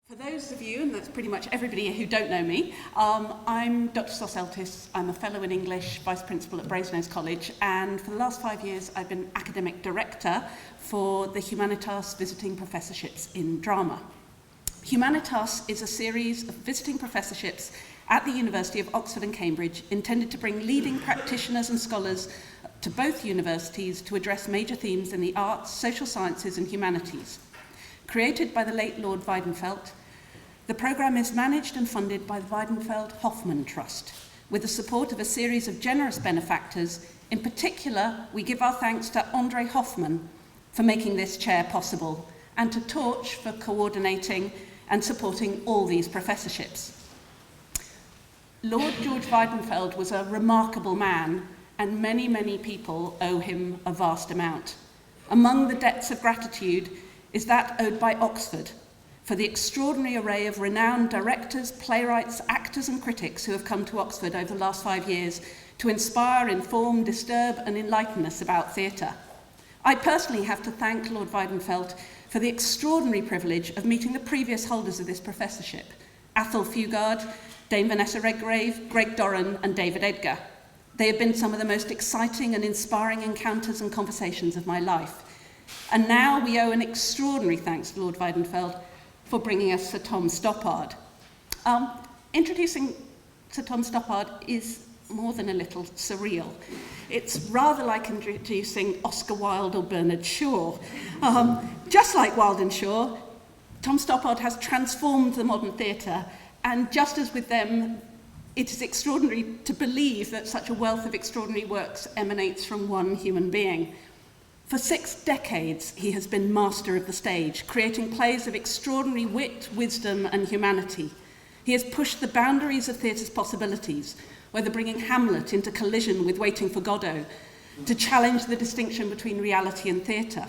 For those of you, and that's pretty much everybody who don't know me, I'm Dr. Sosseltis. I'm a fellow in English, vice principal at Brasenose College, and for the last 5 years I've been academic director for the Humanitas visiting professorships in drama. Humanitas is a series of visiting professorships at the University of Oxford and Cambridge intended to bring leading practitioners and scholars to both universities to address major themes in the arts, social sciences and humanities. Created by the late Lord Weidenfeld, the programme is managed and funded by the Weidenfeld-Hoffmann Trust, with the support of a series of generous benefactors. In particular, we give our thanks to André Hoffmann for making this chair possible, and to Torch for coordinating and supporting all these professorships. Lord George Weidenfeld was a remarkable man, and many, many people owe him a vast amount. Among the debts of gratitude is that owed by Oxford, for the extraordinary array of renowned directors, playwrights, actors and critics who have come to Oxford over the last 5 years to inspire, inform, disturb and enlighten us about theatre. I personally have to thank Lord Weidenfeld for the extraordinary privilege of meeting the previous holders of this professorship, Athol Fugard, Dame Vanessa Redgrave, Greg Doran and David Edgar. They have been some of the most exciting and inspiring encounters and conversations of my life. And now we owe an extraordinary thanks to Lord Weidenfeld for bringing us Sir Tom Stoppard. Introducing Sir Tom Stoppard is more than a little surreal. It's rather like introducing Oscar Wilde or Bernard Shaw. Just like Wilde and Shaw, Tom Stoppard has transformed the modern theatre, and just as with them, it is extraordinary to believe that such a wealth of extraordinary works emanates from one human being. For 6 decades, he has been master of the stage, creating plays of extraordinary wit, wisdom, and humanity. He has pushed the boundaries of theatre's possibilities, whether bringing Hamlet into collision with Waiting for Godot, to challenge the distinction between reality and theatre,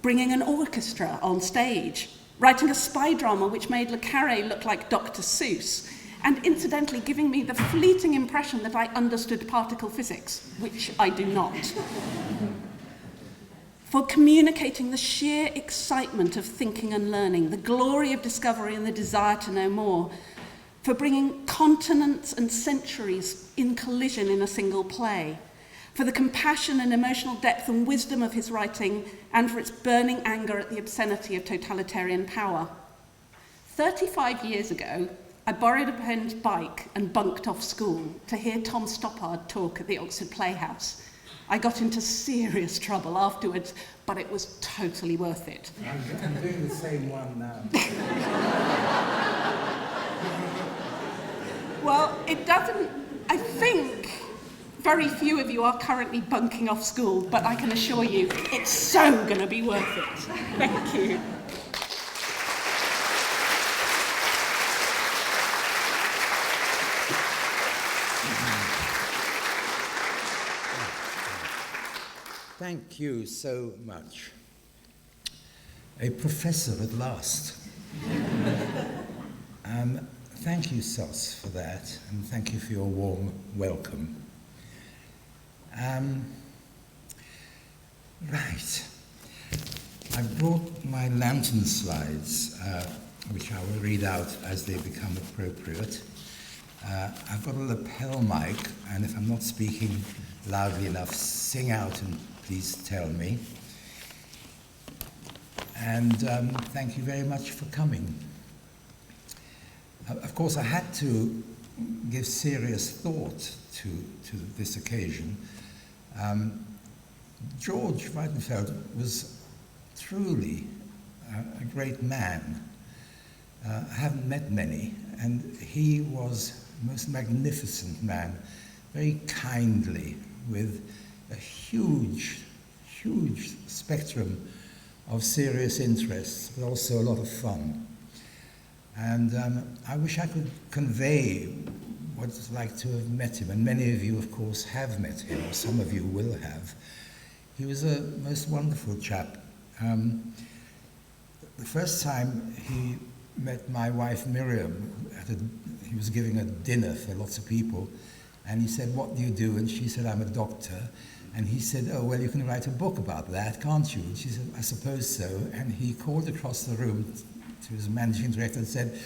bringing an orchestra on stage, writing a spy drama which made Le Carré look like Dr. Seuss, and incidentally giving me the fleeting impression that I understood particle physics, which I do not. For communicating the sheer excitement of thinking and learning, the glory of discovery and the desire to know more, for bringing continents and centuries in collision in a single play, for the compassion and emotional depth and wisdom of his writing, and for its burning anger at the obscenity of totalitarian power. 35 years ago, I borrowed a friend's bike and bunked off school to hear Tom Stoppard talk at the Oxford Playhouse. I got into serious trouble afterwards, but it was totally worth it. I'm doing the same one now. Well, it doesn't, I think very few of you are currently bunking off school, but I can assure you it's so going to be worth it. Thank you. Thank you so much. A professor at last. Thank you, Sos, for that, and thank you for your warm welcome. Right. I brought my lantern slides, which I will read out as they become appropriate. I've got a lapel mic, and if I'm not speaking loudly enough, sing out and please tell me. And thank you very much for coming. Of course, I had to give serious thought to this occasion. George Weidenfeld was truly a great man. I haven't met many, and he was a most magnificent man, very kindly, with a huge, huge spectrum of serious interests, but also a lot of fun. And I wish I could convey what it's like to have met him, and many of you, of course, have met him, or some of you will have. He was a most wonderful chap. The first time he met my wife Miriam, he was giving a dinner for lots of people, and he said, "What do you do?" And she said, "I'm a doctor." And he said, "Oh, well, you can write a book about that, can't you?" And she said, "I suppose so." And he called across the room to his managing director and said,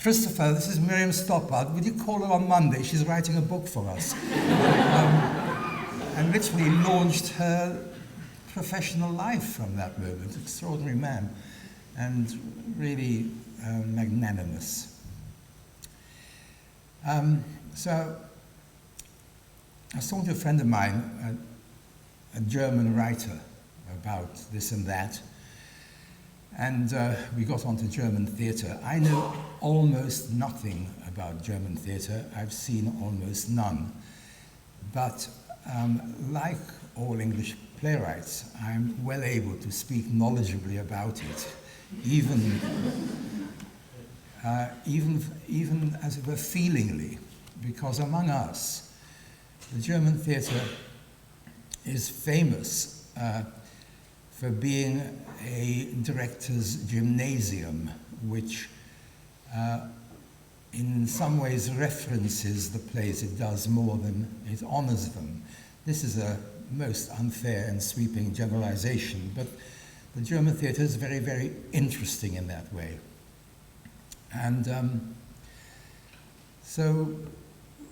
Christopher, this is Miriam Stoppard. Would you call her on Monday? She's writing a book for us. And literally launched her professional life from that moment. Extraordinary man and really magnanimous. So I was talking to a friend of mine, a German writer, about this and that. And we got onto German theatre. I know almost nothing about German theatre. I've seen almost none. But like all English playwrights, I'm well able to speak knowledgeably about it, even as it were feelingly, because among us, the German theatre is famous for being a director's gymnasium, which in some ways references the plays it does more than it honors them. This is a most unfair and sweeping generalization, but the German theatre is very, very interesting in that way. And so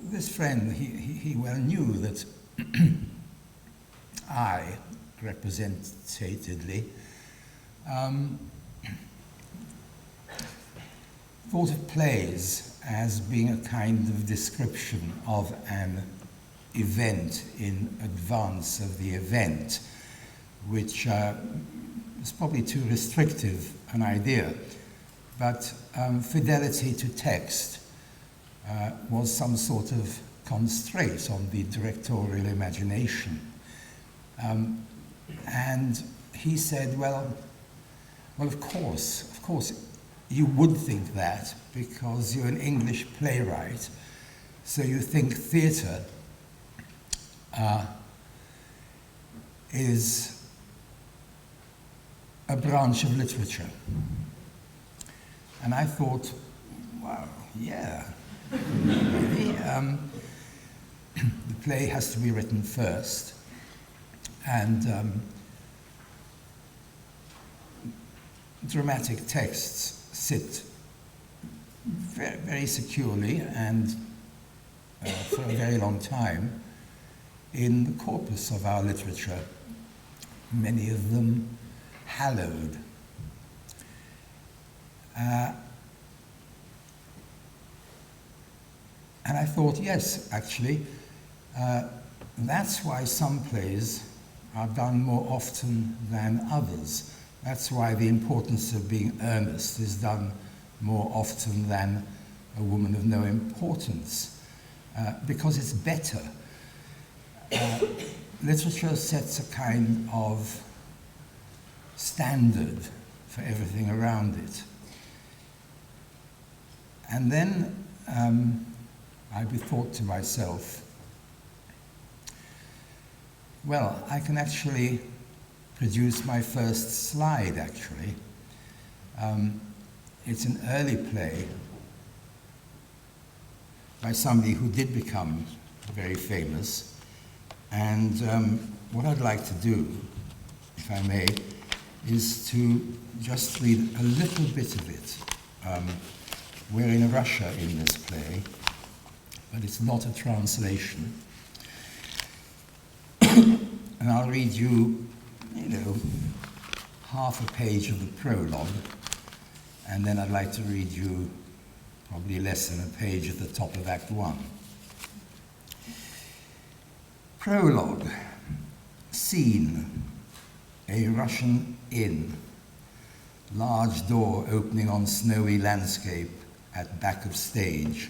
this friend, he well knew that I, representatedly, thought of plays as being a kind of description of an event in advance of the event, which is probably too restrictive an idea, but fidelity to text was some sort of constraint on the directorial imagination. And he said, well, of course, you would think that because you're an English playwright, so you think theatre is a branch of literature. And I thought, wow, yeah, really. The play has to be written first, and dramatic texts sit very, very securely and for a very long time in the corpus of our literature, many of them hallowed. And I thought, yes, actually, that's why some plays are done more often than others. That's why the importance of being earnest is done more often than A Woman of No Importance, because it's better. Literature sets a kind of standard for everything around it. And then I bethought to myself, well, I can actually produce my first slide, actually. It's an early play by somebody who did become very famous. And what I'd like to do, if I may, is to just read a little bit of it. We're in Russia in this play, but it's not a translation. And I'll read you, half a page of the prologue, and then I'd like to read you probably less than a page at the top of Act 1. Prologue. Scene. A Russian inn. Large door opening on snowy landscape at back of stage.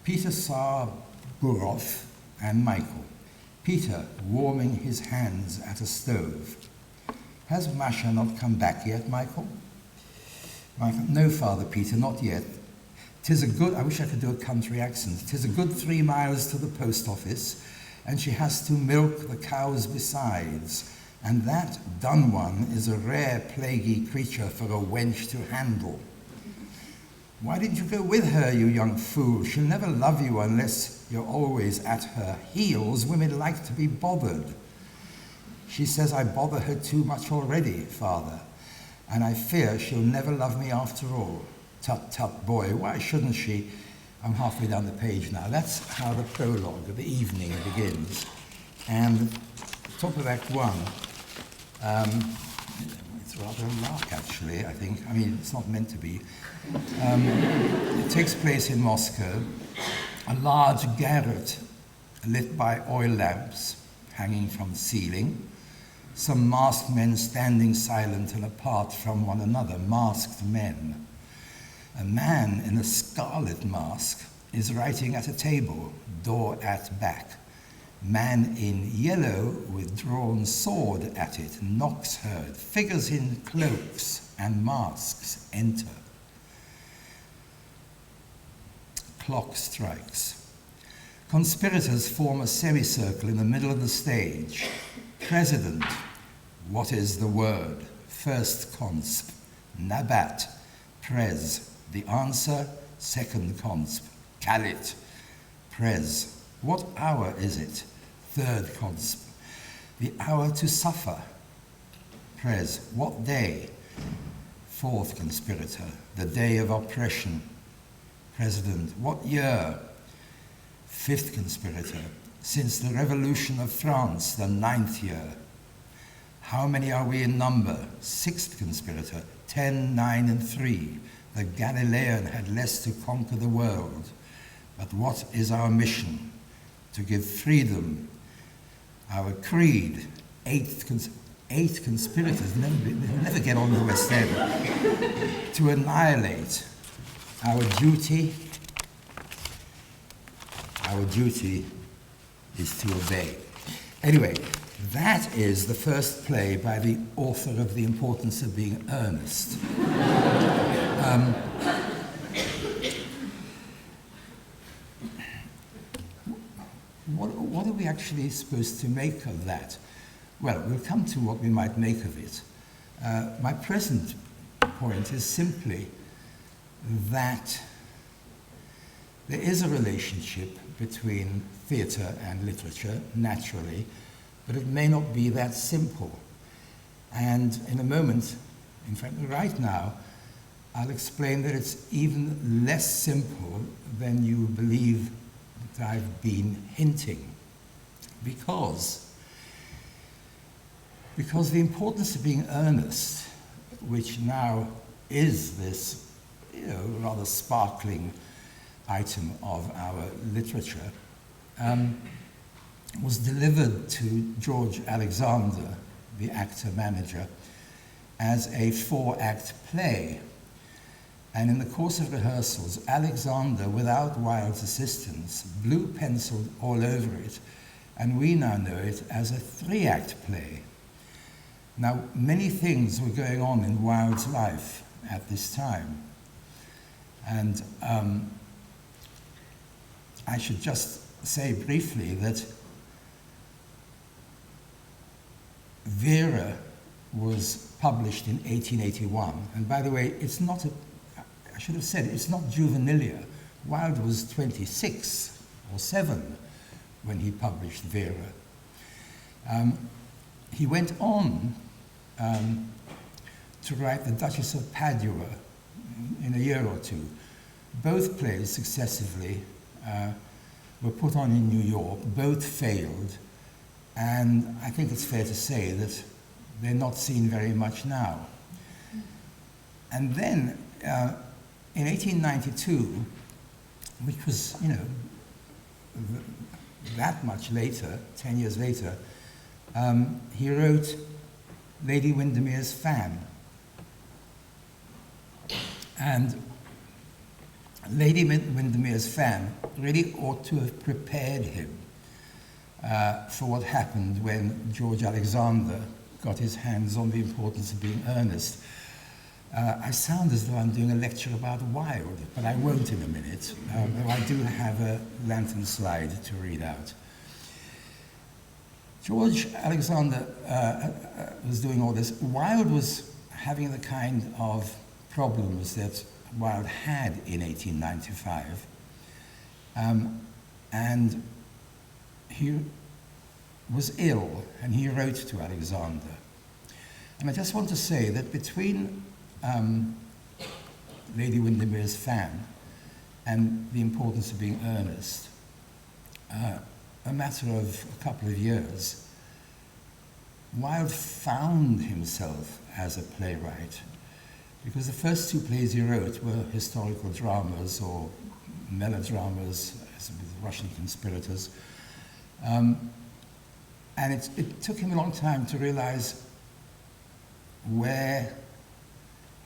Peter saw Burov and Michael. Peter warming his hands at a stove. Has Masha not come back yet, Michael? Michael, no, Father Peter, not yet. 'Tis a good, I wish I could do a country accent. 'Tis a good 3 miles to the post office, and she has to milk the cows besides. And that done one is a rare plaguey creature for a wench to handle. Why didn't you go with her, you young fool? She'll never love you unless you're always at her heels. Women like to be bothered. She says I bother her too much already, Father. and I fear she'll never love me after all. Tut, tut, boy, why shouldn't she? I'm halfway down the page now. That's how the prologue of the evening begins. And top of Act 1, it's rather a lark, actually, I think. I mean, it's not meant to be. It takes place in Moscow. A large garret lit by oil lamps hanging from the ceiling. Some masked men standing silent and apart from one another, masked men. A man in a scarlet mask is writing at a table, door at back. Man in yellow with drawn sword at it, knocks heard. Figures in cloaks and masks enter. Clock strikes. Conspirators form a semicircle in the middle of the stage. President, what is the word? First consp. Nabat, Prez. The answer, second consp. Calit, Prez. What hour is it? Third consp. The hour to suffer. Prez. What day? Fourth conspirator. The day of oppression. President. What year? Fifth conspirator. Since the revolution of France, the 9th year. How many are we in number? Sixth conspirator. 10, 9, and 3. The Galilean had less to conquer the world. But what is our mission? To give freedom. Our creed. Eight conspirators never get on the West End. To annihilate. Our duty is to obey. Anyway, that is the first play by the author of The Importance of Being Earnest. What are we actually supposed to make of that? Well, we'll come to what we might make of it. My present point is simply that there is a relationship between theatre and literature, naturally, but it may not be that simple. And in a moment, in fact, right now, I'll explain that it's even less simple than you believe that I've been hinting. Because the importance of being earnest, which now is this rather sparkling item of our literature, was delivered to George Alexander, the actor-manager, as a 4-act play. And in the course of rehearsals, Alexander, without Wilde's assistance, blue-penciled all over it, and we now know it as a 3-act play. Now, many things were going on in Wilde's life at this time. And I should just say briefly that Vera was published in 1881. And by the way, it's not I should have said, it's not juvenilia. Wilde was 26 or 7 when he published Vera. He went on to write The Duchess of Padua in a year or two. Both plays successively were put on in New York. Both failed. And I think it's fair to say that they're not seen very much now. And then in 1892, which was, that much later, 10 years later, he wrote Lady Windermere's Fan. And Lady Windermere's Fan really ought to have prepared him for what happened when George Alexander got his hands on The Importance of Being Earnest. I sound as though I'm doing a lecture about Wilde, but I won't in a minute, though I do have a lantern slide to read out. George Alexander was doing all this. Wilde was having the kind of problems that Wilde had in 1895. And he was ill, and he wrote to Alexander. And I just want to say that between Lady Windermere's fan and the importance of being earnest, a matter of a couple of years, Wilde found himself as a playwright, because the first two plays he wrote were historical dramas or melodramas, as with Russian conspirators. And it took him a long time to realize where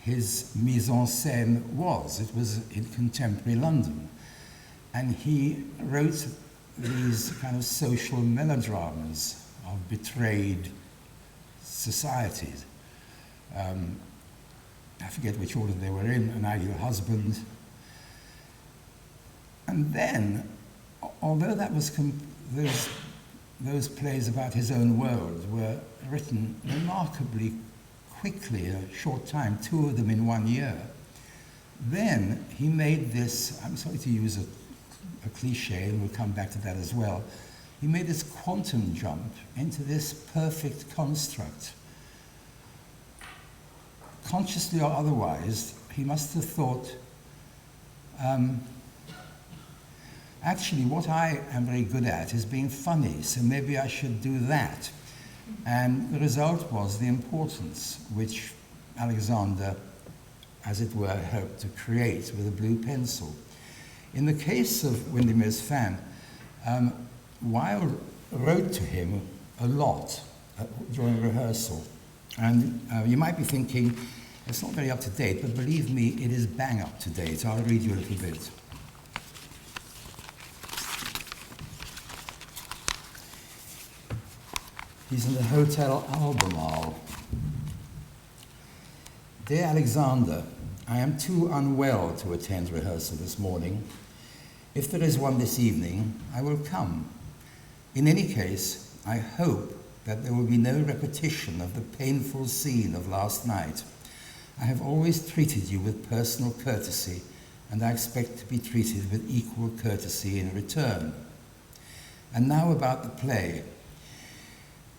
his mise en scène was. It was in contemporary London. And he wrote these kind of social melodramas of betrayed societies. I forget which order they were in, An Ideal Husband. And then, although that was those plays about his own world were written remarkably quickly, a short time, 2 of them in 1 year, then he made this, I'm sorry to use a cliche, and we'll come back to that as well, he made this quantum jump into this perfect construct. Consciously or otherwise, he must have thought, actually what I am very good at is being funny, so maybe I should do that. And the result was the importance which Alexander, as it were, helped to create with a blue pencil. In the case of Windermere's fan, Wilde wrote to him a lot during rehearsal. And you might be thinking, it's not very up to date, but believe me, it is bang up to date. I'll read you a little bit. He's in the Hotel Albemarle. Dear Alexander, I am too unwell to attend rehearsal this morning. If there is one this evening, I will come. In any case, I hope that there will be no repetition of the painful scene of last night. I have always treated you with personal courtesy, and I expect to be treated with equal courtesy in return. And now about the play.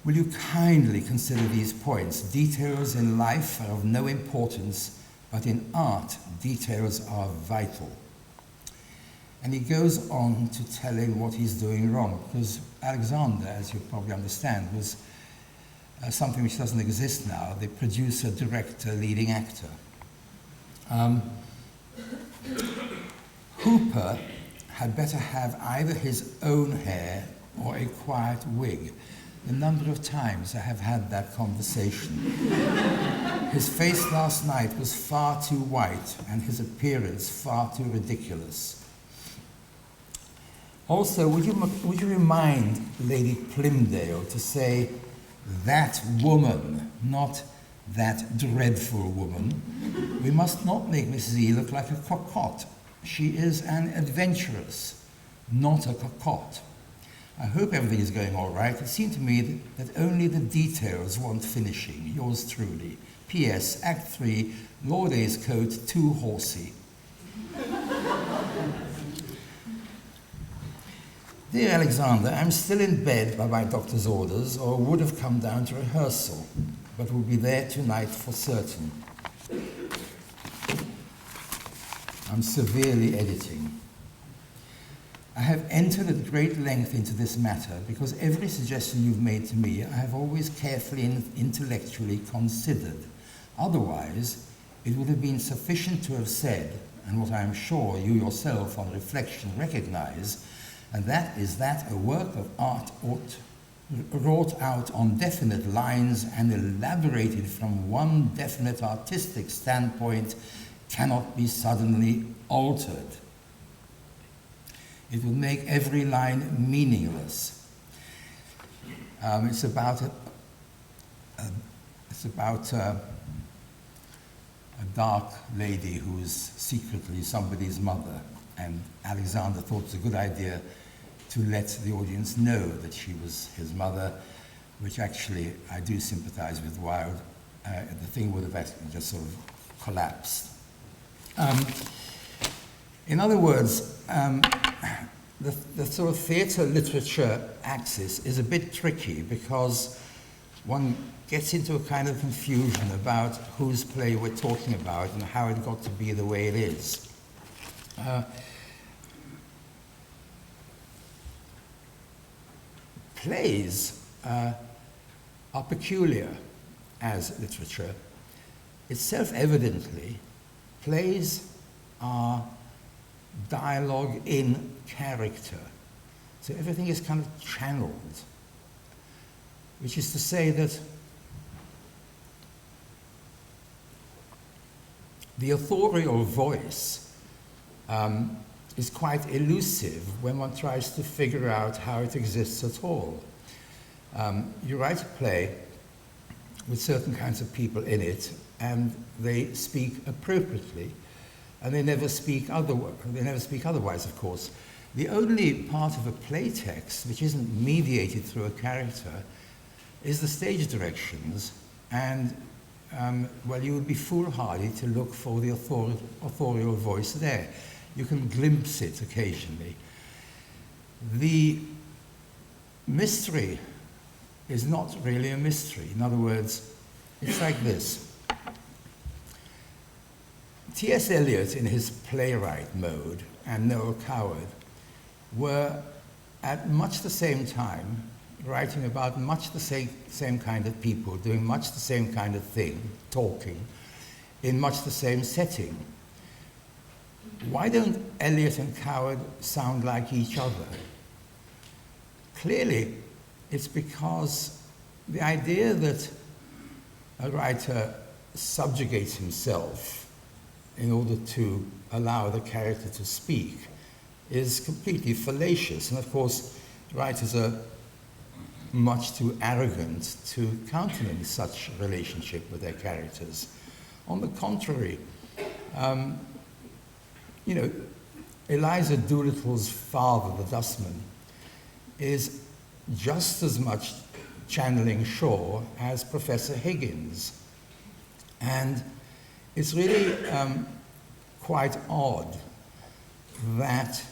Will you kindly consider these points? Details in life are of no importance, but in art, details are vital. And he goes on to tell him what he's doing wrong, because Alexander, as you probably understand, was something which doesn't exist now, the producer, director, leading actor. Hooper had better have either his own hair or a quiet wig. The number of times I have had that conversation. His face last night was far too white and his appearance far too ridiculous. Also, would you remind Lady Plymdale to say that woman, not that dreadful woman? We must not make Mrs. E look like a cocotte. She is an adventuress, not a cocotte. I hope everything is going all right. It seemed to me that only the details want finishing. Yours truly. P.S. Act 3, Lord A's coat, too horsey. Dear Alexander, I'm still in bed by my doctor's orders, or would have come down to rehearsal, but will be there tonight for certain. I'm severely editing. I have entered at great length into this matter because every suggestion you've made to me I have always carefully and intellectually considered. Otherwise, it would have been sufficient to have said, and what I am sure you yourself on reflection recognize, and that is that a work of art wrought out on definite lines and elaborated from one definite artistic standpoint cannot be suddenly altered. It would make every line meaningless. It's about a dark lady who is secretly somebody's mother, and Alexander thought it was a good idea to let the audience know that she was his mother, which actually I do sympathize with Wilde. The thing would have actually just sort of collapsed. In other words, the sort of theatre literature axis is a bit tricky because one gets into a kind of confusion about whose play we're talking about and how it got to be the way it is. Plays are peculiar as literature. It's self-evidently, plays are dialogue in character. So everything is kind of channeled, which is to say that the authorial voice is quite elusive when one tries to figure out how it exists at all. You write a play with certain kinds of people in it, and they speak appropriately, and they never speak otherwise, of course. The only part of a play text which isn't mediated through a character is the stage directions, and well, you would be foolhardy to look for the authorial voice there. You can glimpse it occasionally. The mystery is not really a mystery. In other words, it's like this. T.S. Eliot, in his playwright mode, and Noel Coward were at much the same time writing about much the same kind of people, doing much the same kind of thing, talking, in much the same setting. Why don't Eliot and Coward sound like each other? Clearly, it's because the idea that a writer subjugates himself in order to allow the character to speak is completely fallacious. And of course, writers are much too arrogant to countenance such a relationship with their characters. On the contrary, you know, Eliza Doolittle's father, the dustman, is just as much channeling Shaw as Professor Higgins. And it's really quite odd that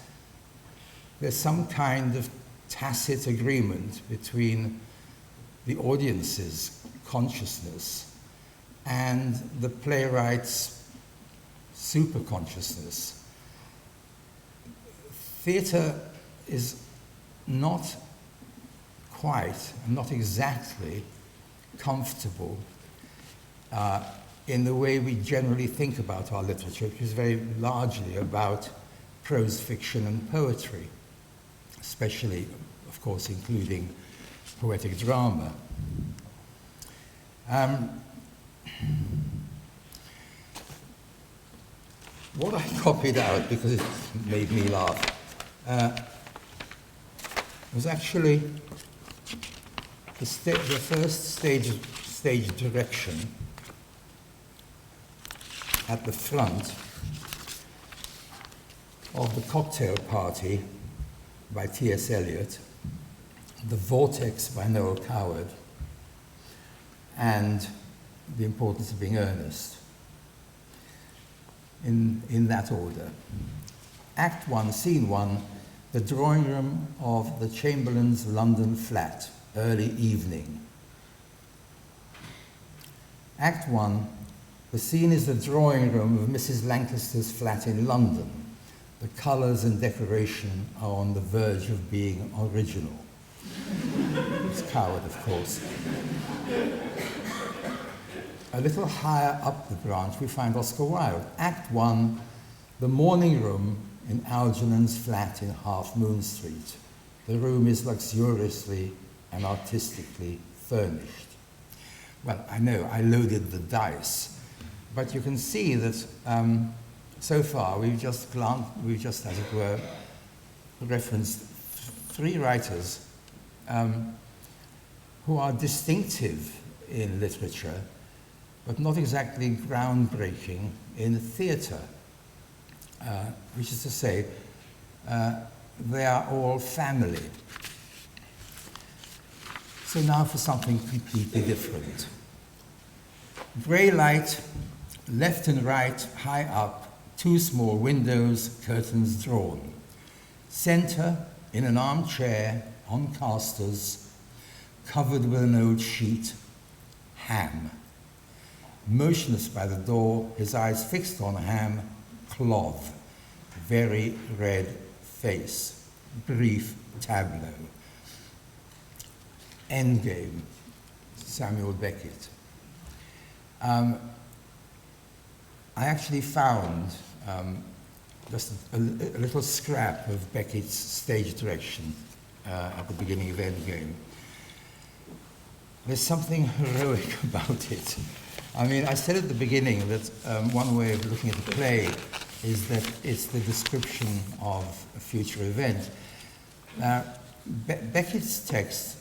there's some kind of tacit agreement between the audience's consciousness and the playwright's superconsciousness. Theatre is not quite, not exactly comfortable in the way we generally think about our literature, which is very largely about prose fiction and poetry, especially, of course, including poetic drama. What I copied out, because it made me laugh, was actually the first stage direction at the front of The Cocktail Party by T.S. Eliot, The Vortex by Noel Coward, and The Importance of Being Earnest, in that order. Act 1, Scene 1, the drawing room of the Chamberlain's London flat, early evening. Act 1, the scene is the drawing room of Mrs. Lancaster's flat in London. The colours and decoration are on the verge of being original. It's Coward, of course. A little higher up the branch, we find Oscar Wilde. Act 1, the morning room in Algernon's flat in Half Moon Street. The room is luxuriously and artistically furnished. Well, I know, I loaded the dice, but you can see that so far we've just, as it were, referenced three writers who are distinctive in literature, but not exactly groundbreaking in theatre, which is to say, they are all family. So now for something completely different. Grey light, left and right, high up, two small windows, curtains drawn. Centre, in an armchair, on casters, covered with an old sheet, Ham. Motionless by the door, his eyes fixed on Ham, cloth, very red face, brief tableau. Endgame, Samuel Beckett. I actually found just a little scrap of Beckett's stage direction at the beginning of Endgame. There's something heroic about it. I mean, I said at the beginning that one way of looking at the play is that it's the description of a future event. Beckett's text,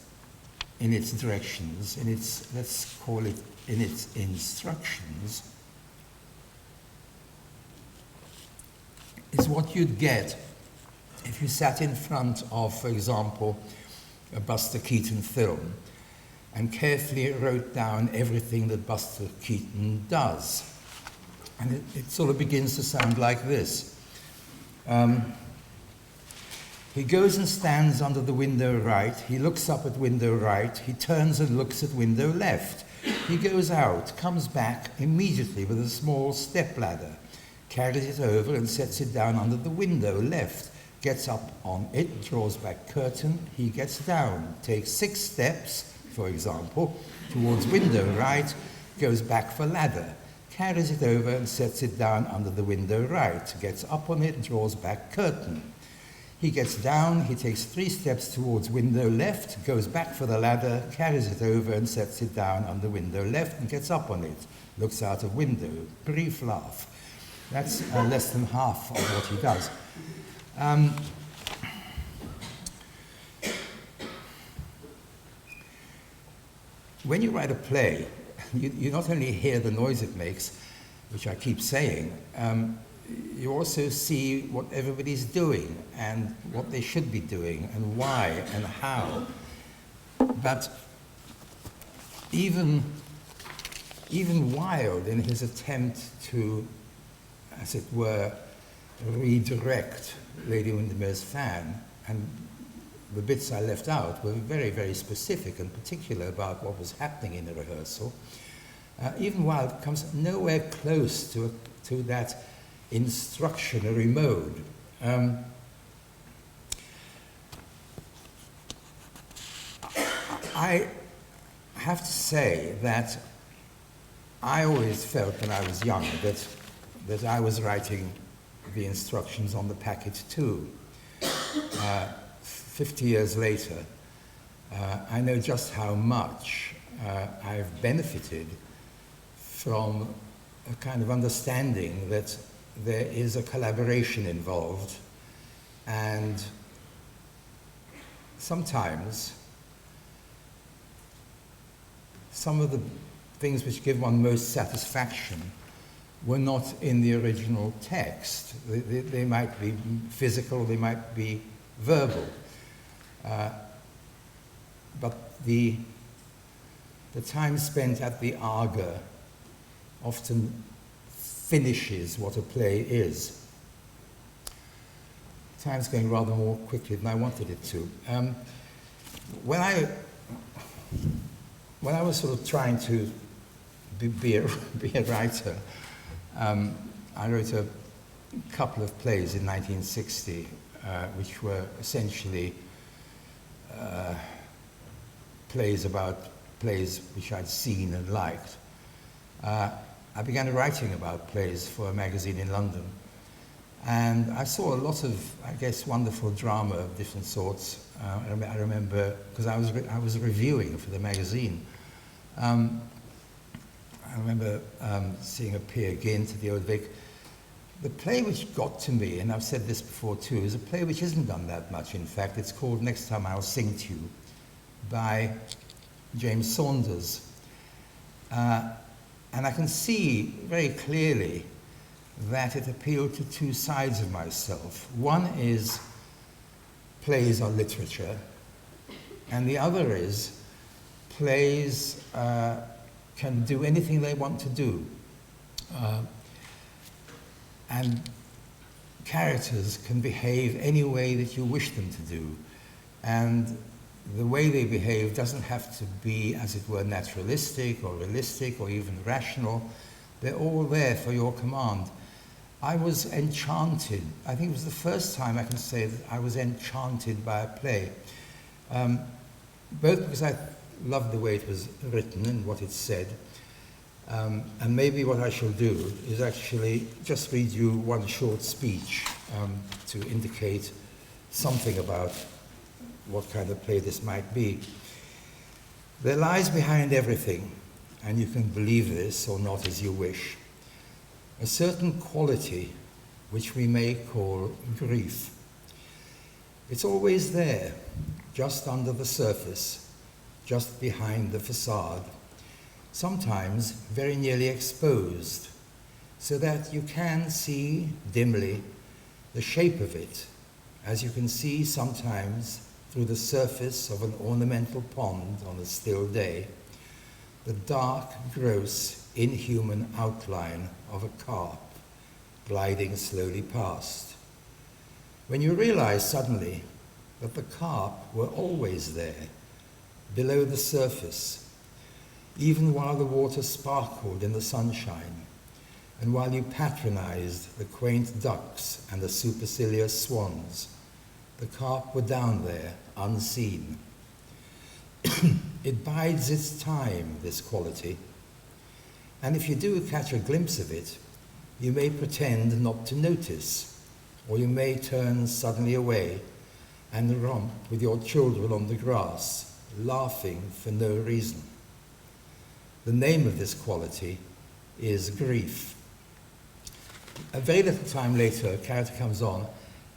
in its directions, in its, let's call it, in its instructions, is what you'd get if you sat in front of, for example, a Buster Keaton film and carefully wrote down everything that Buster Keaton does. And it sort of begins to sound like this. He goes and stands under the window right. He looks up at window right. He turns and looks at window left. He goes out, comes back immediately with a small stepladder, carries it over and sets it down under the window left, gets up on it, draws back curtain. He gets down, takes 6 steps, for example, towards window right, goes back for ladder, carries it over and sets it down under the window right, gets up on it, draws back curtain. He gets down, he takes 3 steps towards window left, goes back for the ladder, carries it over and sets it down under window left and gets up on it, looks out of window, brief laugh. That's less than half of what he does. When you write a play, you not only hear the noise it makes, which I keep saying, you also see what everybody's doing and what they should be doing and why and how. But even Wilde, in his attempt to, as it were, redirect Lady Windermere's Fan, and the bits I left out were very, very specific and particular about what was happening in the rehearsal. Even Wilde comes nowhere close to that instructionary mode. I have to say that I always felt when I was young that I was writing the instructions on the packet too. 50 years later, I know just how much I've benefited from a kind of understanding that there is a collaboration involved, and sometimes some of the things which give one most satisfaction were not in the original text. They might be physical, they might be verbal. But the time spent at the Aga often finishes what a play is. Time's going rather more quickly than I wanted it to. When I was sort of trying to be a writer, I wrote a couple of plays in 1960, which were essentially plays about plays which I'd seen and liked. I began writing about plays for a magazine in London, and I saw a lot of, I guess, wonderful drama of different sorts. I remember, because I was reviewing for the magazine. I remember seeing a Peer Gynt at the Old Vic. The play which got to me, and I've said this before too, is a play which isn't done that much, in fact. It's called Next Time I'll Sing to You by James Saunders. And I can see very clearly that it appealed to 2 sides of myself. One is plays are literature, and the other is plays can do anything they want to do. And characters can behave any way that you wish them to do. And the way they behave doesn't have to be, as it were, naturalistic or realistic or even rational. They're all there for your command. I was enchanted. I think it was the first time I can say that I was enchanted by a play. Both because I loved the way it was written and what it said, and maybe what I shall do is actually just read you one short speech to indicate something about what kind of play this might be. There lies behind everything, and you can believe this or not as you wish, a certain quality which we may call grief. It's always there, just under the surface, just behind the facade, sometimes very nearly exposed, so that you can see dimly the shape of it, as you can see sometimes through the surface of an ornamental pond on a still day, the dark, gross, inhuman outline of a carp gliding slowly past. When you realize suddenly that the carp were always there, below the surface, even while the water sparkled in the sunshine, and while you patronized the quaint ducks and the supercilious swans, the carp were down there, unseen. It bides its time, this quality, and if you do catch a glimpse of it, you may pretend not to notice, or you may turn suddenly away and romp with your children on the grass, laughing for no reason. The name of this quality is grief. A very little time later, a character comes on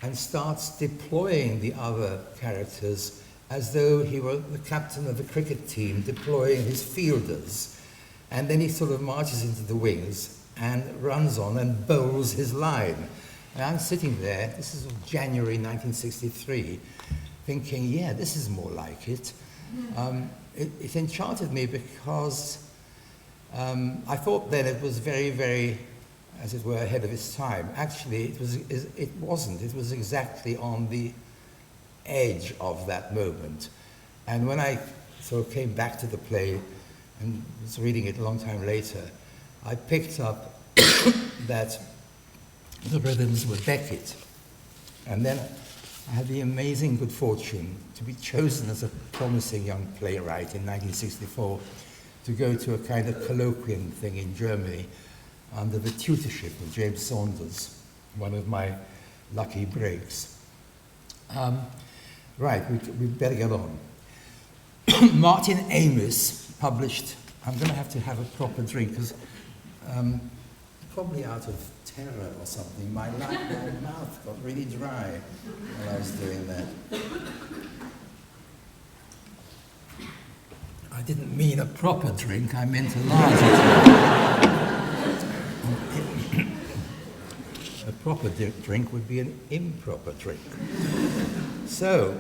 and starts deploying the other characters as though he were the captain of the cricket team deploying his fielders. And then he sort of marches into the wings and runs on and bowls his line. And I'm sitting there, this is January 1963, thinking, yeah, this is more like it. It enchanted me because I thought then it was very, very, as it were, ahead of its time. Actually, it wasn't. It was exactly on the edge of that moment. And when I sort of came back to the play and was reading it a long time later, I picked up that the rhythms were Beckett. And then I had the amazing good fortune to be chosen as a promising young playwright in 1964 to go to a kind of colloquium thing in Germany under the tutorship of James Saunders, one of my lucky breaks. Right, we better get on. Martin Amis published, I'm going to have a proper drink because probably out of terror or something, my mouth got really dry while I was doing that. I didn't mean a proper drink, I meant a larger drink. A proper drink would be an improper drink. So,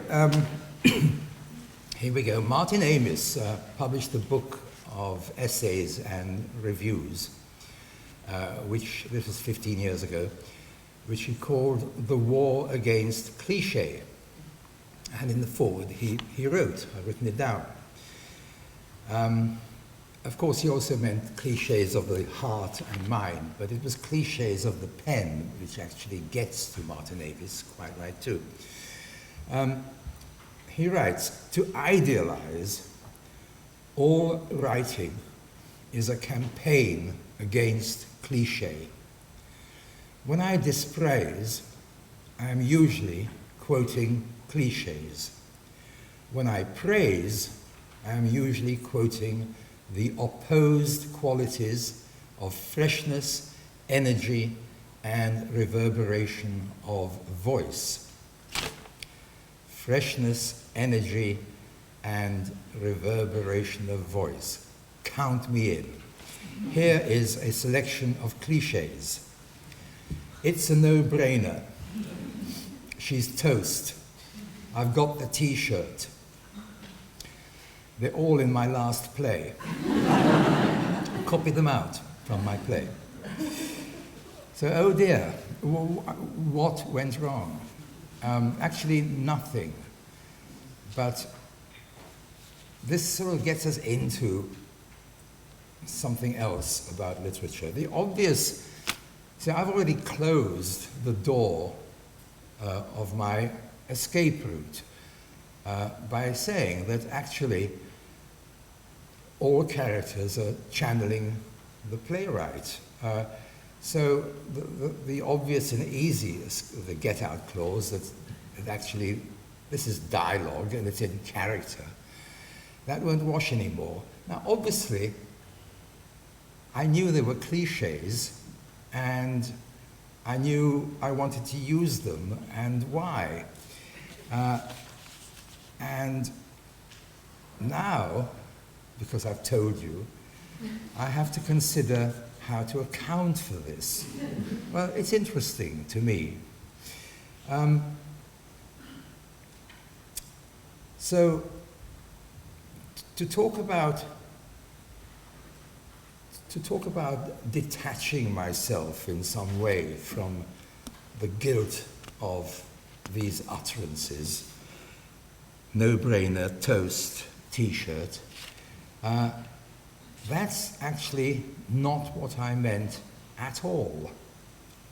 here we go. Martin Amis published a book of essays and reviews, which, this was 15 years ago, which he called The War Against Clich. And in the foreword he wrote, I've written it down. Of course, he also meant cliches of the heart and mind, but it was cliches of the pen, which actually gets to Martin Amis quite right too. He writes, to idealize all writing is a campaign against cliché. When I dispraise, I am usually quoting cliches. When I praise, I am usually quoting the opposed qualities of freshness, energy, and reverberation of voice. Freshness, energy, and reverberation of voice. Count me in. Here is a selection of cliches. It's a no-brainer. She's toast. I've got the t-shirt. They're all in my last play. Copy them out from my play. So, oh dear, what went wrong? Actually, nothing. But this sort of gets us into something else about literature. The obvious, see, I've already closed the door of my escape route by saying that actually all characters are channeling the playwright. So the obvious and easy is the get-out clause that actually this is dialogue and it's in character. That won't wash anymore. Now, obviously, I knew there were cliches, and I knew I wanted to use them, and why. And now, because I've told you, I have to consider how to account for this. Well, it's interesting to me. So, to talk about detaching myself in some way from the guilt of these utterances, no-brainer, toast, T-shirt, that's actually not what I meant at all,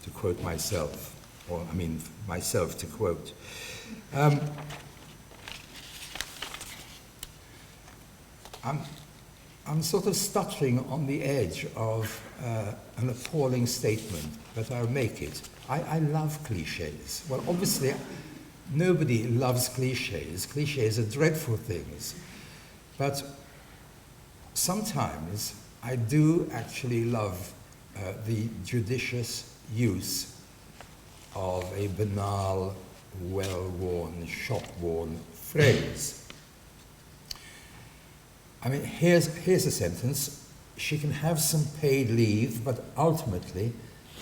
to quote myself, or I mean myself to quote. I'm sort of stuttering on the edge of an appalling statement, but I'll make it. I love cliches. Well, obviously, nobody loves cliches. Cliches are dreadful things. But sometimes I do actually love the judicious use of a banal, well-worn, shop-worn phrase. I mean, here's a sentence. She can have some paid leave, but ultimately,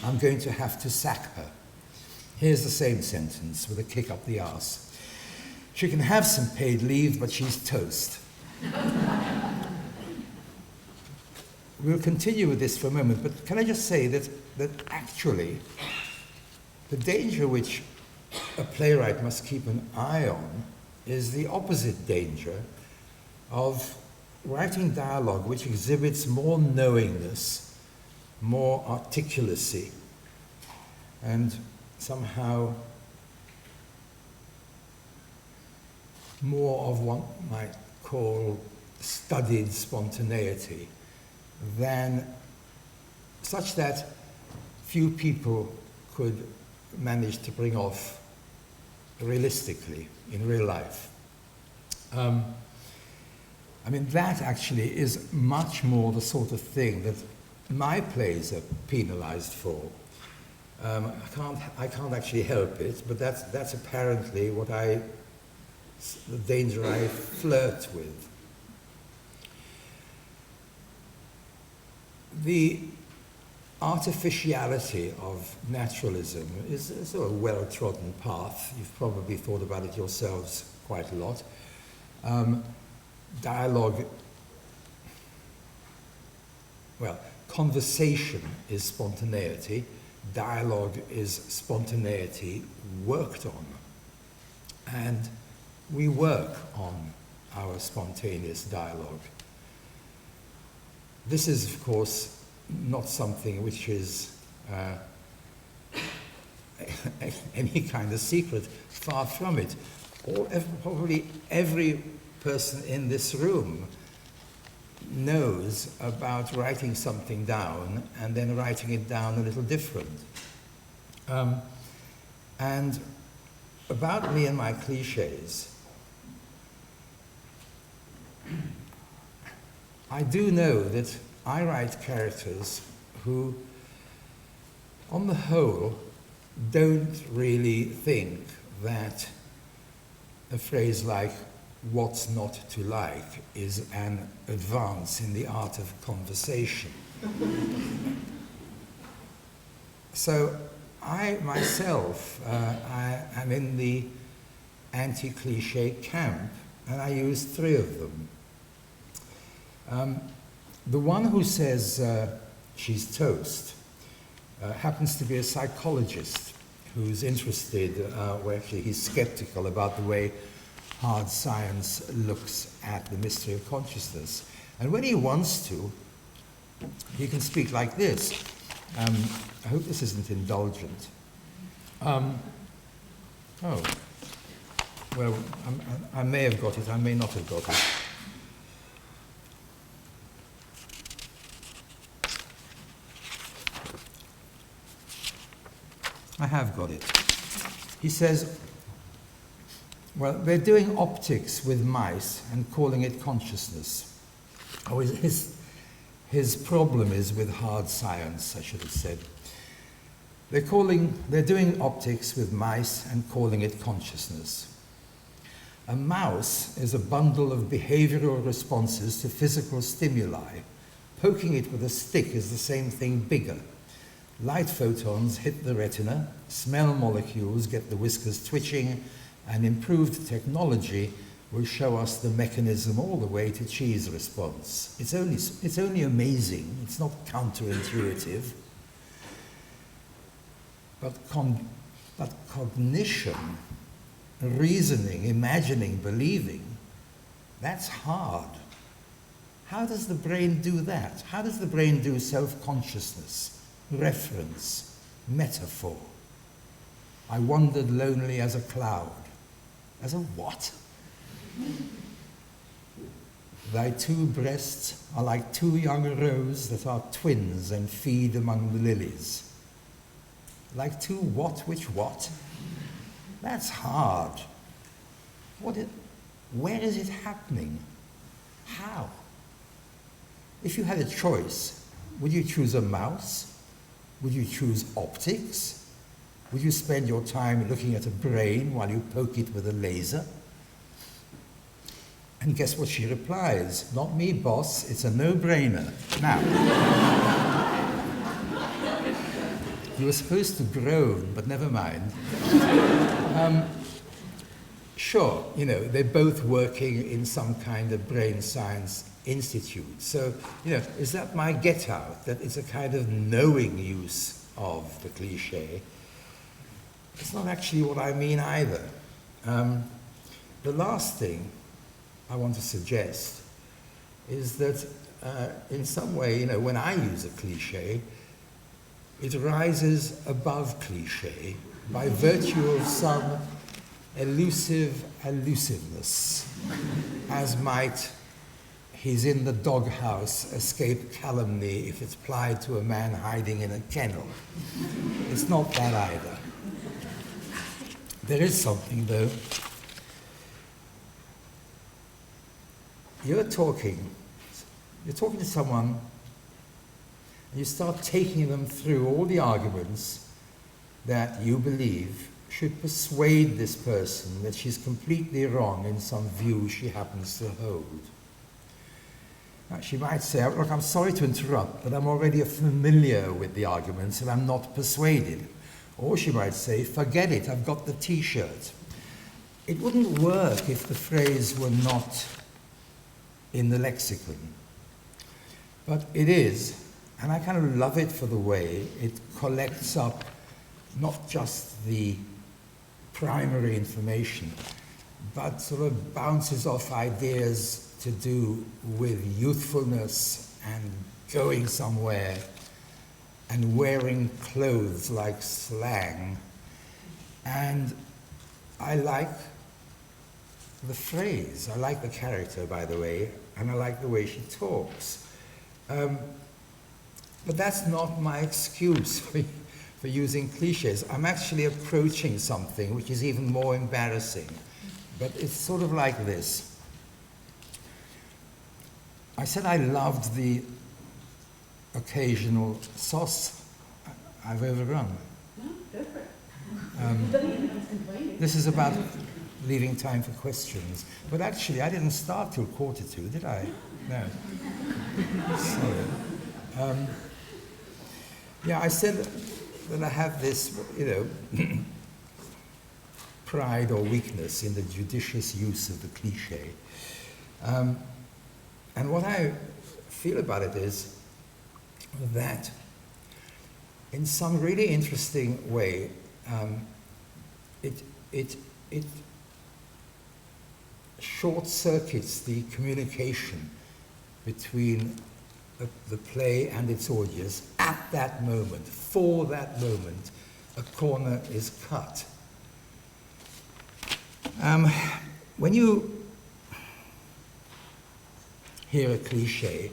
I'm going to have to sack her. Here's the same sentence with a kick up the arse. She can have some paid leave, but she's toast. We'll continue with this for a moment, but can I just say that actually, the danger which a playwright must keep an eye on is the opposite danger of writing dialogue which exhibits more knowingness, more articulacy, and somehow more of what might call studied spontaneity, than such that few people could manage to bring off realistically in real life. I mean, that actually is much more the sort of thing that my plays are penalized for. I can't actually help it, but that's apparently the danger I flirt with. The artificiality of naturalism is a sort of well-trodden path. You've probably thought about it yourselves quite a lot. Dialogue, well, conversation is spontaneity. Dialogue is spontaneity worked on. And we work on our spontaneous dialogue. This is, of course, not something which is any kind of secret, far from it. Probably every person in this room knows about writing something down and then writing it down a little different. And about me and my cliches, I do know that I write characters who, on the whole, don't really think that a phrase like "what's not to like" is an advance in the art of conversation. So I myself, I am in the AntiCliche camp, and I use 3 of them. The one who says she's toast happens to be a psychologist who's interested, well, actually he's skeptical about the way hard science looks at the mystery of consciousness. And when he wants to, he can speak like this. I hope this isn't indulgent. Oh, well, I may have got it, I may not have got it. I have got it. He says, well, they're doing optics with mice and calling it consciousness. Oh, his problem is with hard science, I should have said. They're doing optics with mice and calling it consciousness. A mouse is a bundle of behavioral responses to physical stimuli. Poking it with a stick is the same thing bigger. Light photons hit the retina, smell molecules get the whiskers twitching, and improved technology will show us the mechanism all the way to cheese response. It's only amazing, it's not counterintuitive. But cognition, reasoning, imagining, believing, that's hard. How does the brain do that? How does the brain do self-consciousness, reference, metaphor? I wandered lonely as a cloud. As a what? Thy two breasts are like two young roes that are twins and feed among the lilies. Like two what, which what? That's hard. Where is it happening? How? If you had a choice, would you choose a mouse? Would you choose optics? Would you spend your time looking at a brain while you poke it with a laser? And guess what she replies? Not me, boss, it's a no-brainer. Now, you were supposed to groan, but never mind. Sure, they're both working in some kind of brain science institute. So, is that my get out? That it's a kind of knowing use of the cliché? It's not actually what I mean either. The last thing I want to suggest is that in some way, when I use a cliché, it rises above cliché by virtue of some elusiveness, as might "he's in the doghouse" escape calumny if it's applied to a man hiding in a kennel. It's not that either. There is something, though. You're talking to someone, and you start taking them through all the arguments that you believe should persuade this person that she's completely wrong in some view she happens to hold. Now, she might say, look, I'm sorry to interrupt, but I'm already familiar with the arguments and I'm not persuaded. Or she might say, forget it, I've got the T-shirt. It wouldn't work if the phrase were not in the lexicon. But it is, and I kind of love it for the way it collects up not just the primary information, but sort of bounces off ideas to do with youthfulness and going somewhere and wearing clothes like slang. And I like the phrase, I like the character, by the way, and I like the way she talks. But that's not my excuse for using cliches. I'm actually approaching something which is even more embarrassing. But it's sort of like this. I said I loved the occasional sauce. I've overrun. No, go for it. This is about leaving time for questions. But actually, I didn't start till 1:45, did I? No. Sorry. Yeah, I said that I have this, pride or weakness in the judicious use of the cliché. And what I feel about it is that in some really interesting short circuits the communication between the play and its audience at that moment. For that moment, a corner is cut. When you hear a cliché,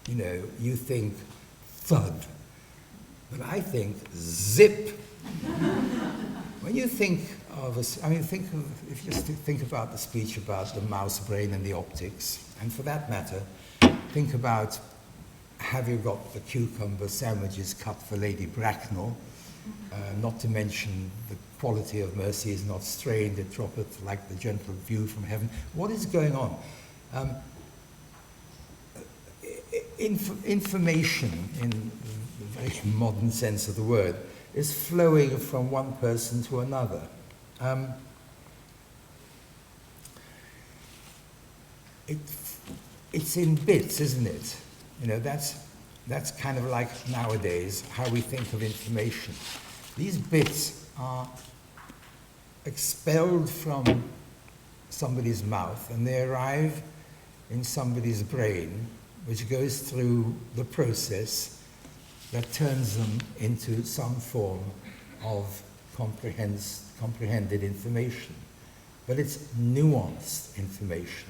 you know, you think thud, but I think zip. When you think of if you just think about the speech about the mouse brain and the optics, and for that matter, think about have you got the cucumber sandwiches cut for Lady Bracknell, not to mention the quality of mercy is not strained, it droppeth like the gentle dew from heaven. What is going on? Information, in the very modern sense of the word, is flowing from one person to another. It's in bits, isn't it? You know, that's kind of like nowadays how we think of information. These bits are expelled from somebody's mouth and they arrive in somebody's brain, which goes through the process that turns them into some form of comprehended information. But it's nuanced information.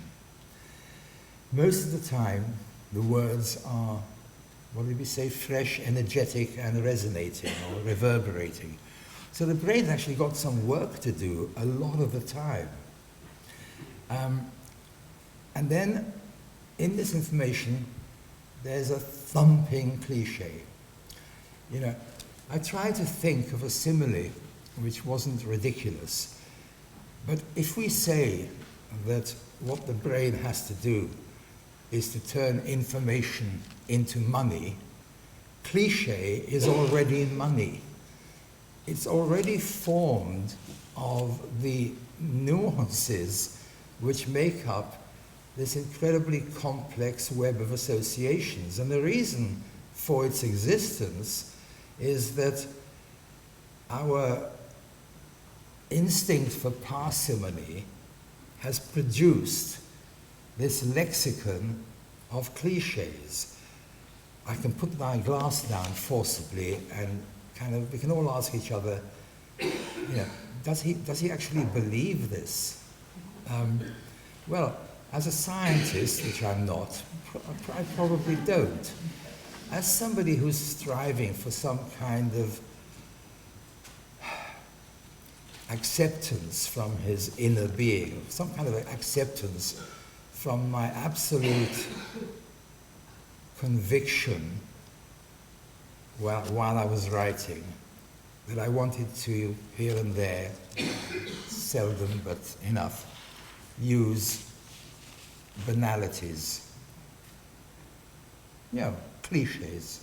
Most of the time, the words are, what did we say, fresh, energetic, and resonating, or reverberating. So the brain's actually got some work to do a lot of the time. And then, in this information, there's a thumping cliché. You know, I tried to think of a simile which wasn't ridiculous. But if we say that what the brain has to do is to turn information into money, cliché is already money. It's already formed of the nuances which make up this incredibly complex web of associations. And the reason for its existence is that our instinct for parsimony has produced this lexicon of clichés. I can put my glass down forcibly and we can all ask each other, you know, does he actually believe this? Well, as a scientist, which I'm not, I probably don't. As somebody who's striving for some kind of acceptance from his inner being, some kind of acceptance from my absolute conviction while I was writing, that I wanted to, here and there, seldom but enough, use banalities, you know, clichés.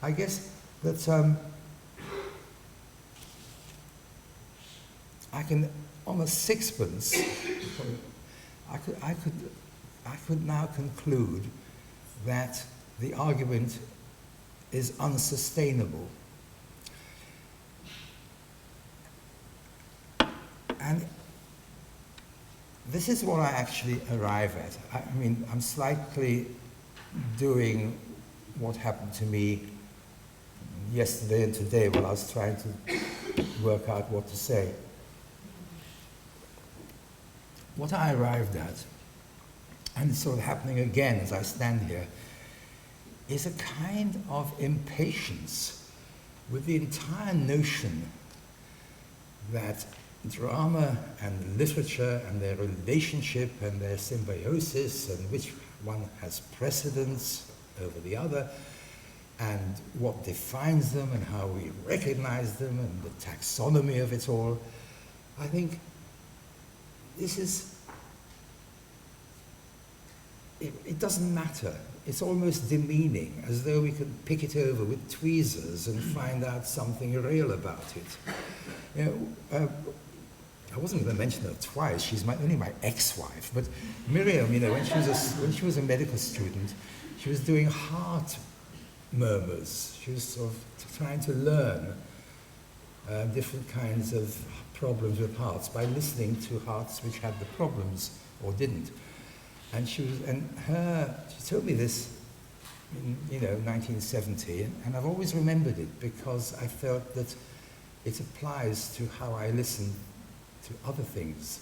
I guess that I can, on a sixpence, I could now conclude that the argument is unsustainable. And this is what I actually arrive at. I mean, I'm slightly doing what happened to me yesterday and today when I was trying to work out what to say. What I arrived at, and it's sort of happening again as I stand here, is a kind of impatience with the entire notion that drama and literature and their relationship and their symbiosis and which one has precedence over the other and what defines them and how we recognize them and the taxonomy of it all. I think this is, it doesn't matter. It's almost demeaning, as though we could pick it over with tweezers and find out something real about it. You know, I wasn't going to mention her twice. She's only my ex-wife. But Miriam, you know, when she was a medical student, she was doing heart murmurs. She was sort of trying to learn different kinds of problems with hearts by listening to hearts which had the problems or didn't. And she told me this in 1970, and I've always remembered it because I felt that it applies to how I listen to other things.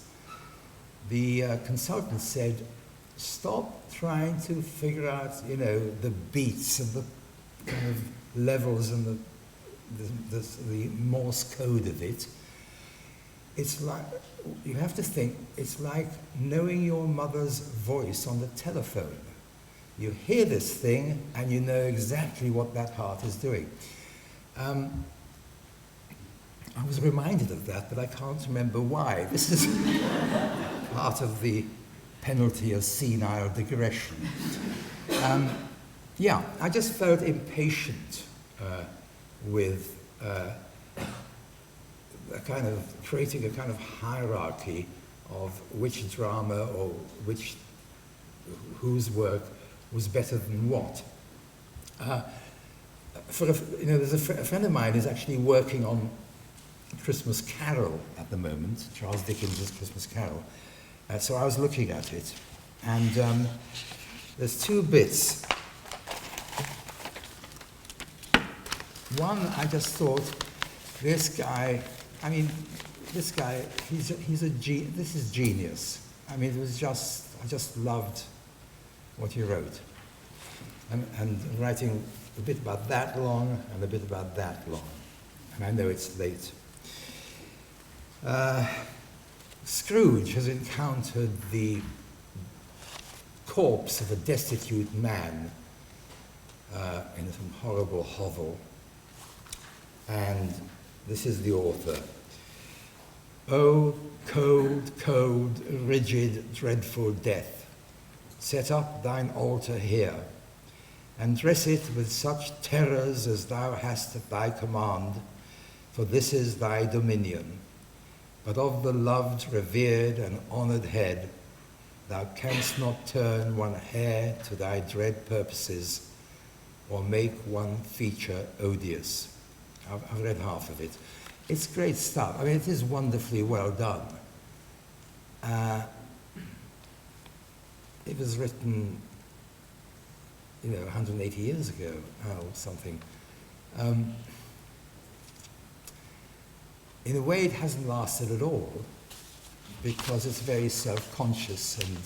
The consultant said, stop trying to figure out, the beats and the kind of levels and the Morse code of it. It's like, you have to think, it's like knowing your mother's voice on the telephone. You hear this thing and you know exactly what that heart is doing. I was reminded of that, but I can't remember why. This is part of the penalty of senile digression. I just felt impatient with creating a kind of hierarchi of which drama or whose work was better than what. There's a friend of mine who's actually working on Christmas Carol at the moment, Charles Dickens' Christmas Carol. So I was looking at it, and there's two bits. One, I just thought, this guy, this is genius. I just loved what he wrote. And writing a bit about that long and a bit about that long. And I know it's late. Scrooge has encountered the corpse of a destitute man in some horrible hovel. And this is the author. Oh, cold, cold, rigid, dreadful death, set up thine altar here, and dress it with such terrors as thou hast at thy command, for this is thy dominion. But of the loved, revered, and honoured head, thou canst not turn one hair to thy dread purposes, or make one feature odious. I've read half of it. It's great stuff. It is wonderfully well done. It was written, 180 years ago or something. In a way, it hasn't lasted at all, because it's very self-conscious and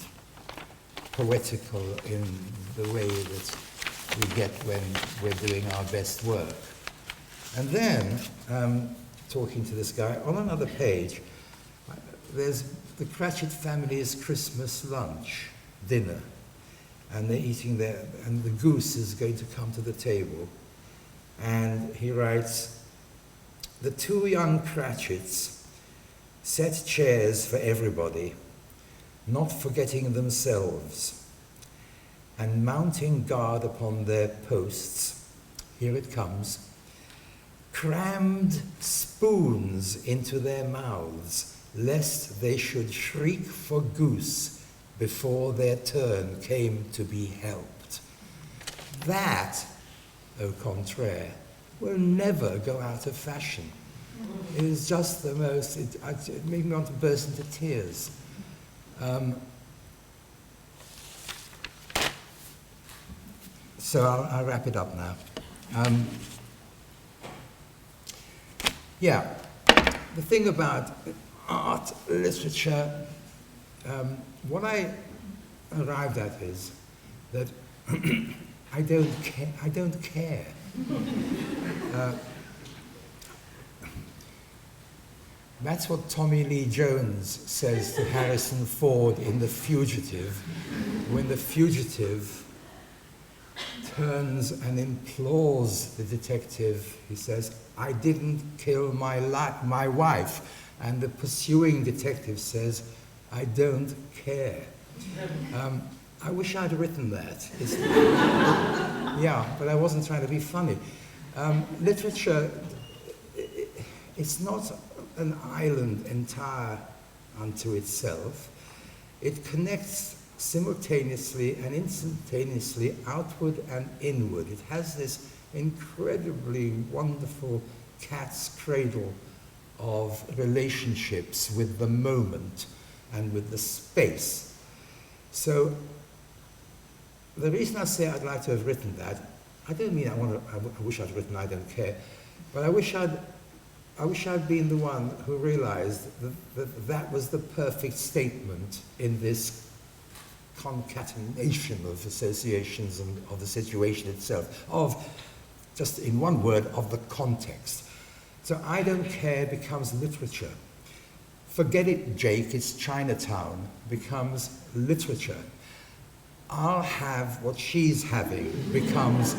poetical in the way that we get when we're doing our best work. And then, talking to this guy, on another page, there's the Cratchit family's Christmas lunch, dinner, and they're eating there, and the goose is going to come to the table. And he writes, the two young Cratchits set chairs for everybody, not forgetting themselves, and mounting guard upon their posts, here it comes, crammed spoons into their mouths, lest they should shriek for goose before their turn came to be helped. That, au contraire, will never go out of fashion. It is just the most, it made me want to burst into tears. So I'll wrap it up now. The thing about art, literature, what I arrived at is that I don't care. That's what Tommy Lee Jones says to Harrison Ford in The Fugitive, when the fugitive turns and implores the detective. He says, I didn't kill my wife. And the pursuing detective says, I don't care. I wish I'd written that. But I wasn't trying to be funny. Literature, it's not an island entire unto itself. It connects simultaneously and instantaneously outward and inward. It has this incredibly wonderful cat's cradle of relationships with the moment and with the space. So the reason I say I'd like to have written that, I don't mean I wish I'd written I don't care, but I wish I'd been the one who realized that was the perfect statement in this concatenation of associations and of the situation itself, of, just in one word, of the context. So I don't care becomes literature. Forget it, Jake, it's Chinatown becomes literature. I'll have what she's having becomes,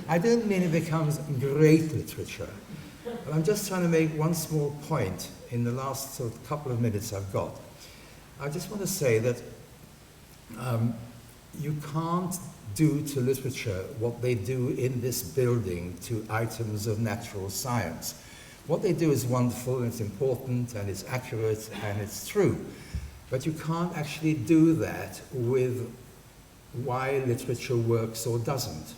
I don't mean it becomes great literature, but I'm just trying to make one small point in the last sort of couple of minutes I've got. I just want to say that you can't do to literature what they do in this building to items of natural science. What they do is wonderful and it's important and it's accurate and it's true, but you can't actually do that with why literature works or doesn't.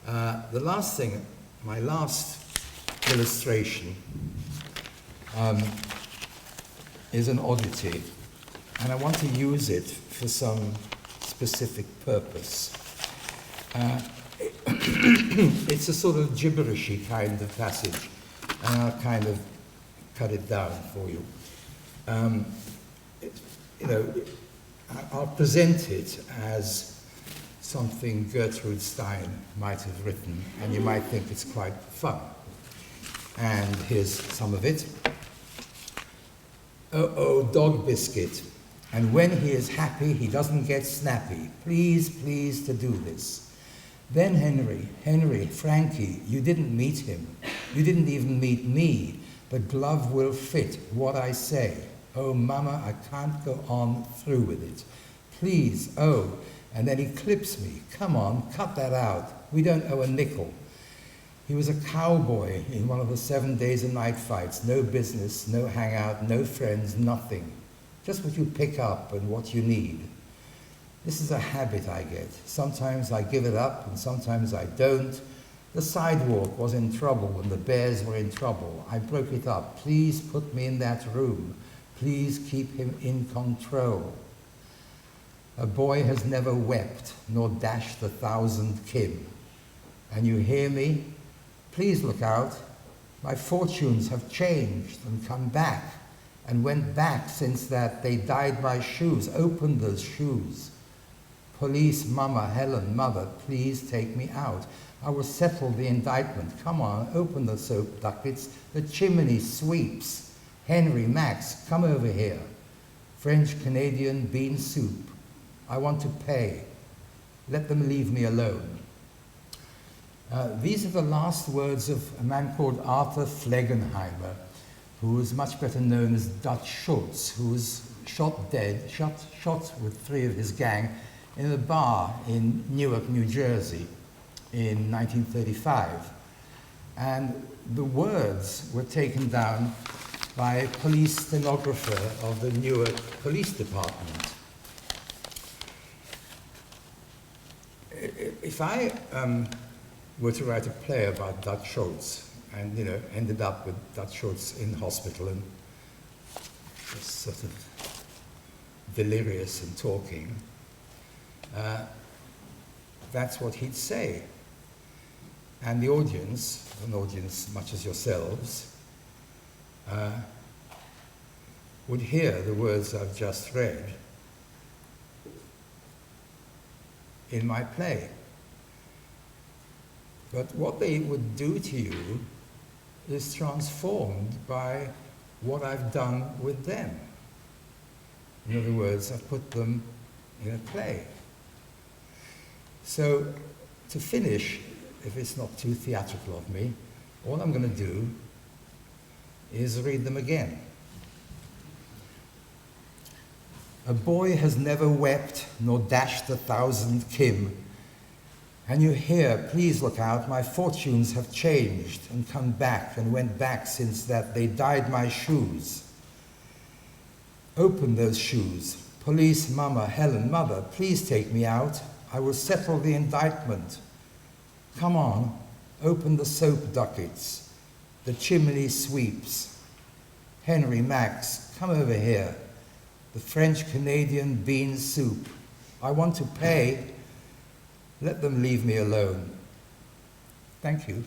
The last thing, my last illustration is an oddity, and I want to use it for some specific purpose. It's a sort of gibberishy kind of passage, and I'll kind of cut it down for you. I'll present it as something Gertrude Stein might have written, and you might think it's quite fun. And here's some of it. Oh, dog biscuit. And when he is happy, he doesn't get snappy. Please, please to do this. Then Henry, Frankie, you didn't meet him. You didn't even meet me. The glove will fit what I say. Oh, Mama, I can't go on through with it. Please, oh. And then he clips me. Come on, cut that out. We don't owe a nickel. He was a cowboy in one of the 7 days and night fights. No business, no hangout, no friends, nothing. Just what you pick up and what you need. This is a habit I get. Sometimes I give it up and sometimes I don't. The sidewalk was in trouble and the bears were in trouble. I broke it up. Please put me in that room. Please keep him in control. A boy has never wept nor dashed 1,000 Kim. And you hear me? Please look out. My fortunes have changed and come back and went back since that they dyed my shoes. Open those shoes. Police, Mama, Helen, Mother, please take me out. I will settle the indictment. Come on, open the soap ducats. The chimney sweeps. Henry, Max, come over here. French-Canadian bean soup. I want to pay. Let them leave me alone. These are the last words of a man called Arthur Flegenheimer, who was much better known as Dutch Schultz, who was shot dead, shot with 3 of his gang in a bar in Newark, New Jersey in 1935. And the words were taken down by a police stenographer of the Newark Police Department. If I were to write a play about Dutch Schultz and, ended up with Dutch Schultz in hospital and just sort of delirious and talking, that's what he'd say. And the audience, an audience much as yourselves, would hear the words I've just read in my play. But what they would do to you is transformed by what I've done with them. In other words, I've put them in a play. So, to finish, if it's not too theatrical of me, all I'm going to do is read them again. A boy has never wept nor dashed 1,000 Kim. And you hear, please look out, my fortunes have changed and come back and went back since that they dyed my shoes. Open those shoes. Police, Mama, Helen, Mother, please take me out. I will settle the indictment. Come on, open the soap ducats. The chimney sweeps. Henry, Max, come over here. The French-Canadian bean soup. I want to pay. Let them leave me alone. Thank you.